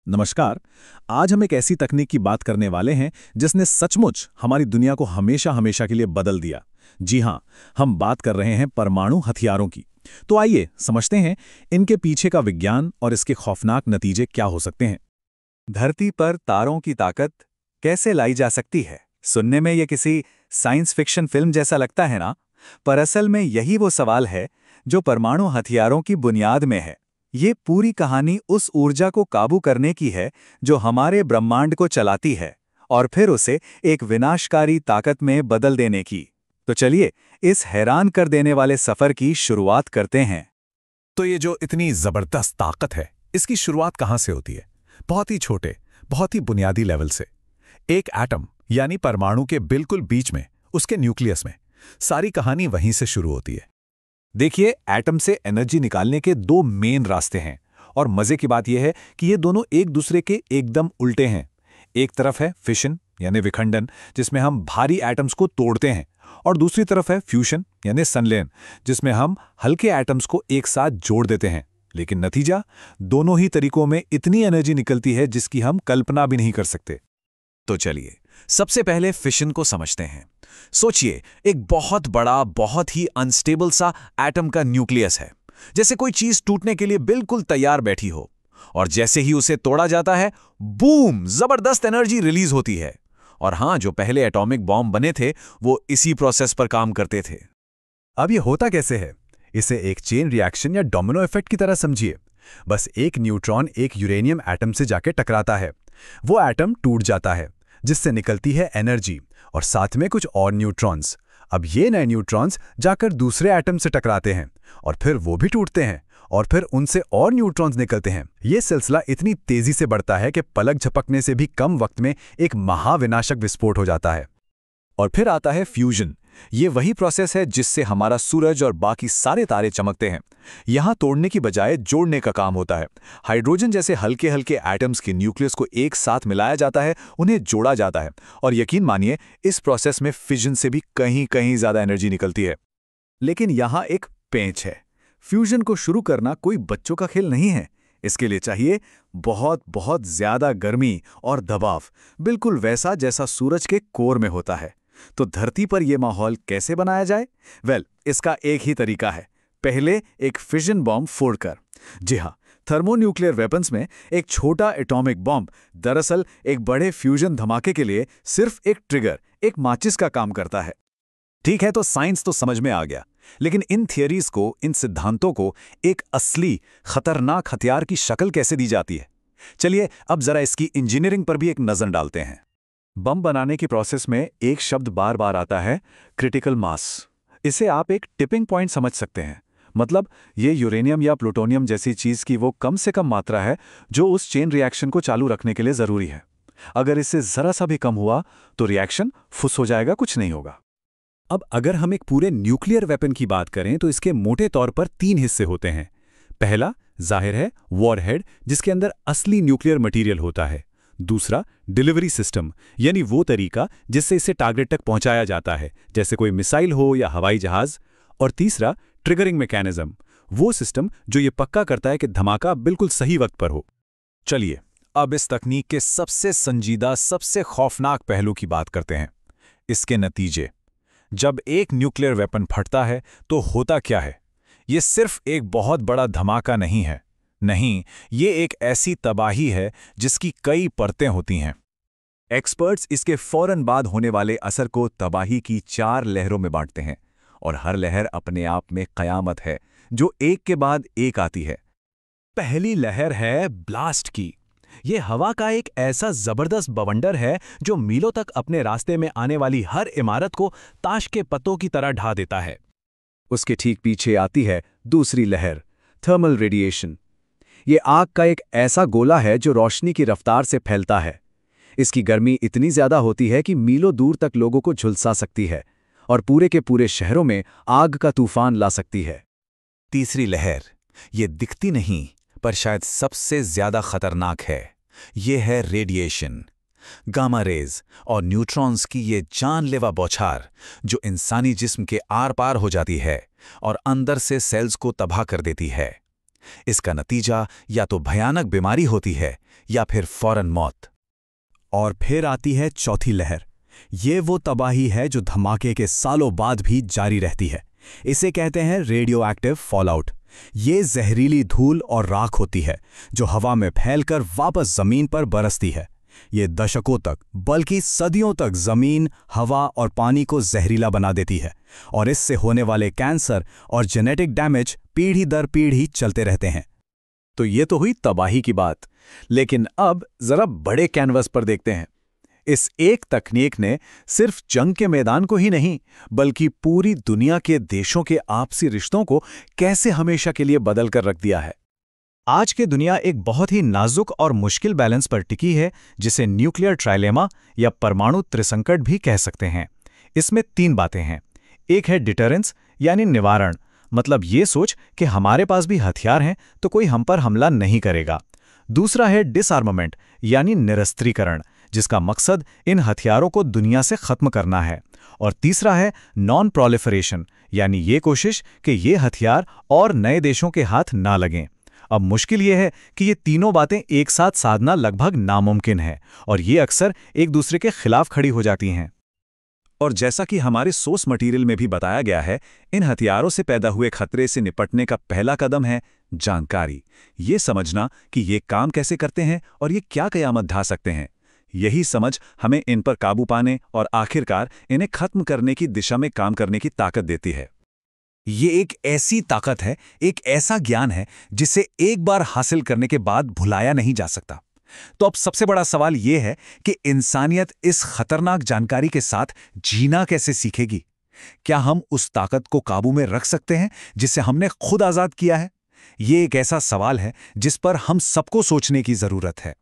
नमस्कार। आज हम एक ऐसी तकनीक की बात करने वाले हैं जिसने सचमुच हमारी दुनिया को हमेशा हमेशा के लिए बदल दिया। जी हां, हम बात कर रहे हैं परमाणु हथियारों की। तो आइए समझते हैं इनके पीछे का विज्ञान और इसके खौफनाक नतीजे क्या हो सकते हैं। धरती पर तारों की ताकत कैसे लाई जा सकती है? सुनने में ये किसी साइंस फिक्शन फिल्म जैसा लगता है ना? पर असल में यही वो सवाल है जो परमाणु हथियारों की बुनियाद में है। ये पूरी कहानी उस ऊर्जा को काबू करने की है जो हमारे ब्रह्मांड को चलाती है और फिर उसे एक विनाशकारी ताकत में बदल देने की। तो चलिए इस हैरान कर देने वाले सफर की शुरुआत करते हैं। तो ये जो इतनी जबरदस्त ताकत है, इसकी शुरुआत कहां से होती है? बहुत ही छोटे, बहुत ही बुनियादी लेवल से। एक एटम यानी परमाणु के बिल्कुल बीच में, उसके न्यूक्लियस में। सारी कहानी वहीं से शुरू होती है। देखिए, एटम से एनर्जी निकालने के दो मेन रास्ते हैं और मजे की बात यह है कि ये दोनों एक दूसरे के एकदम उल्टे हैं। एक तरफ है फिशन यानी विखंडन, जिसमें हम भारी एटम्स को तोड़ते हैं, और दूसरी तरफ है फ्यूशन यानी संलयन, जिसमें हम हल्के एटम्स को एक साथ जोड़ देते हैं। लेकिन नतीजा, दोनों ही तरीकों में इतनी एनर्जी निकलती है जिसकी हम कल्पना भी नहीं कर सकते। तो चलिए सबसे पहले फिशन को समझते हैं। सोचिए, एक बहुत बड़ा, बहुत ही अनस्टेबल सा एटम का न्यूक्लियस है, जैसे कोई चीज टूटने के लिए बिल्कुल तैयार बैठी हो, और जैसे ही उसे तोड़ा जाता है, बूम, जबरदस्त एनर्जी रिलीज होती है। और हां, जो पहले एटॉमिक बॉम्ब बने थे वो इसी प्रोसेस पर काम करते थे। अब ये होता कैसे है? इसे एक चेन रिएक्शन या डोमिनो इफेक्ट की तरह समझिए। बस एक न्यूट्रॉन एक यूरेनियम एटम से जाके टकराता है, वो एटम टूट जाता है, जिससे निकलती है एनर्जी और साथ में कुछ और न्यूट्रॉन्स। अब ये नए न्यूट्रॉन्स जाकर दूसरे एटम से टकराते हैं और फिर वो भी टूटते हैं और फिर उनसे और न्यूट्रॉन्स निकलते हैं। ये सिलसिला इतनी तेजी से बढ़ता है कि पलक झपकने से भी कम वक्त में एक महाविनाशक विस्फोट हो जाता है। और फिर आता है फ्यूजन। ये वही प्रोसेस है जिससे हमारा सूरज और बाकी सारे तारे चमकते हैं। यहाँ तोड़ने की बजाय जोड़ने का काम होता है। हाइड्रोजन जैसे हल्के हल्के एटम्स के न्यूक्लियस को एक साथ मिलाया जाता है, उन्हें जोड़ा जाता है, और यकीन मानिए इस प्रोसेस में फिजन से भी कहीं कहीं ज्यादा एनर्जी निकलती है। लेकिन यहाँ एक पेंच है। फ्यूजन को शुरू करना कोई बच्चों का खेल नहीं है। इसके लिए चाहिए बहुत बहुत ज्यादा गर्मी और दबाव, बिल्कुल वैसा जैसा सूरज के कोर में होता है। तो धरती पर यह माहौल कैसे बनाया जाए? इसका एक ही तरीका है, पहले एक फिजन बॉम्ब फोड़कर। जी हाँ, थर्मोन्यूक्लियर वेपन्स में एक छोटा एटॉमिक बॉम्ब दरअसल एक बड़े फ्यूजन धमाके के लिए सिर्फ एक ट्रिगर, एक माचिस का काम करता है। ठीक है, तो साइंस तो समझ में आ गया, लेकिन इन थियरीज को, इन सिद्धांतों को एक असली खतरनाक हथियार की शक्ल कैसे दी जाती है? चलिए अब जरा इसकी इंजीनियरिंग पर भी एक नजर डालते हैं। बम बनाने की प्रोसेस में एक शब्द बार बार आता है, क्रिटिकल मास। इसे आप एक टिपिंग पॉइंट समझ सकते हैं। मतलब ये यूरेनियम या प्लूटोनियम जैसी चीज की वो कम से कम मात्रा है जो उस चेन रिएक्शन को चालू रखने के लिए जरूरी है। अगर इससे जरा सा भी कम हुआ तो रिएक्शन फुस हो जाएगा, कुछ नहीं होगा। अब अगर हम एक पूरे न्यूक्लियर वेपन की बात करें तो इसके मोटे तौर पर 3 हिस्से होते हैं। पहला जाहिर है वॉरहेड, जिसके अंदर असली न्यूक्लियर मटेरियल होता है। दूसरा डिलीवरी सिस्टम, यानी वो तरीका जिससे इसे टारगेट तक पहुंचाया जाता है, जैसे कोई मिसाइल हो या हवाई जहाज। और तीसरा ट्रिगरिंग मैकेनिज्म, वो सिस्टम जो ये पक्का करता है कि धमाका बिल्कुल सही वक्त पर हो। चलिए अब इस तकनीक के सबसे संजीदा, सबसे खौफनाक पहलू की बात करते हैं, इसके नतीजे। जब एक न्यूक्लियर वेपन फटता है तो होता क्या है? ये सिर्फ एक बहुत बड़ा धमाका नहीं है, नहीं, ये एक ऐसी तबाही है जिसकी कई परतें होती हैं। एक्सपर्ट्स इसके फौरन बाद होने वाले असर को तबाही की 4 लहरों में बांटते हैं, और हर लहर अपने आप में कयामत है जो एक के बाद एक आती है। पहली लहर है ब्लास्ट की। ये हवा का एक ऐसा जबरदस्त बवंडर है जो मीलों तक अपने रास्ते में आने वाली हर इमारत को ताश के पत्तों की तरह ढा देता है। उसके ठीक पीछे आती है दूसरी लहर, थर्मल रेडिएशन। ये आग का एक ऐसा गोला है जो रोशनी की रफ्तार से फैलता है। इसकी गर्मी इतनी ज्यादा होती है कि मीलों दूर तक लोगों को झुलसा सकती है और पूरे के पूरे शहरों में आग का तूफान ला सकती है। तीसरी लहर, ये दिखती नहीं पर शायद सबसे ज्यादा खतरनाक है। ये है रेडिएशन, गामा रेज और न्यूट्रॉन्स की ये जानलेवा बौछार जो इंसानी जिस्म के आर पार हो जाती है और अंदर से सेल्स को तबाह कर देती है। इसका नतीजा या तो भयानक बीमारी होती है या फिर फौरन मौत। और फिर आती है चौथी लहर। ये वो तबाही है जो धमाके के सालों बाद भी जारी रहती है। इसे कहते हैं रेडियो एक्टिव फॉलआउट। ये जहरीली धूल और राख होती है जो हवा में फैलकर वापस जमीन पर बरसती है। ये दशकों तक, बल्कि सदियों तक जमीन, हवा और पानी को जहरीला बना देती है, और इससे होने वाले कैंसर और जेनेटिक डैमेज पीढ़ी दर पीढ़ी चलते रहते हैं। तो ये तो हुई तबाही की बात, लेकिन अब जरा बड़े कैनवस पर देखते हैं। इस एक तकनीक ने सिर्फ जंग के मैदान को ही नहीं, बल्कि पूरी दुनिया के देशों के आपसी रिश्तों को कैसे हमेशा के लिए बदल कर रख दिया है। आज की दुनिया एक बहुत ही नाजुक और मुश्किल बैलेंस पर टिकी है, जिसे न्यूक्लियर ट्राइलेमा या परमाणु त्रिसंकट भी कह सकते हैं। इसमें 3 बातें हैं। एक है डिटरेंस यानी निवारण, मतलब ये सोच कि हमारे पास भी हथियार हैं तो कोई हम पर हमला नहीं करेगा। दूसरा है डिसआर्मामेंट यानी निरस्त्रीकरण, जिसका मकसद इन हथियारों को दुनिया से खत्म करना है। और तीसरा है नॉन प्रोलिफरेशन, यानी ये कोशिश कि ये हथियार और नए देशों के हाथ ना लगें। अब मुश्किल ये है कि ये तीनों बातें एक साथ साधना लगभग नामुमकिन है, और ये अक्सर एक दूसरे के खिलाफ खड़ी हो जाती हैं। और जैसा कि हमारे सोर्स मटेरियल में भी बताया गया है, इन हथियारों से पैदा हुए खतरे से निपटने का पहला कदम है जानकारी। ये समझना कि ये काम कैसे करते हैं और ये क्या कयामत ढा सकते हैं। यही समझ हमें इन पर काबू पाने और आखिरकार इन्हें खत्म करने की दिशा में काम करने की ताकत देती है। ये एक ऐसी ताकत है, एक ऐसा ज्ञान है जिसे एक बार हासिल करने के बाद भुलाया नहीं जा सकता। तो अब सबसे बड़ा सवाल यह है कि इंसानियत इस खतरनाक जानकारी के साथ जीना कैसे सीखेगी? क्या हम उस ताकत को काबू में रख सकते हैं जिसे हमने खुद आजाद किया है? ये एक ऐसा सवाल है जिस पर हम सबको सोचने की जरूरत है।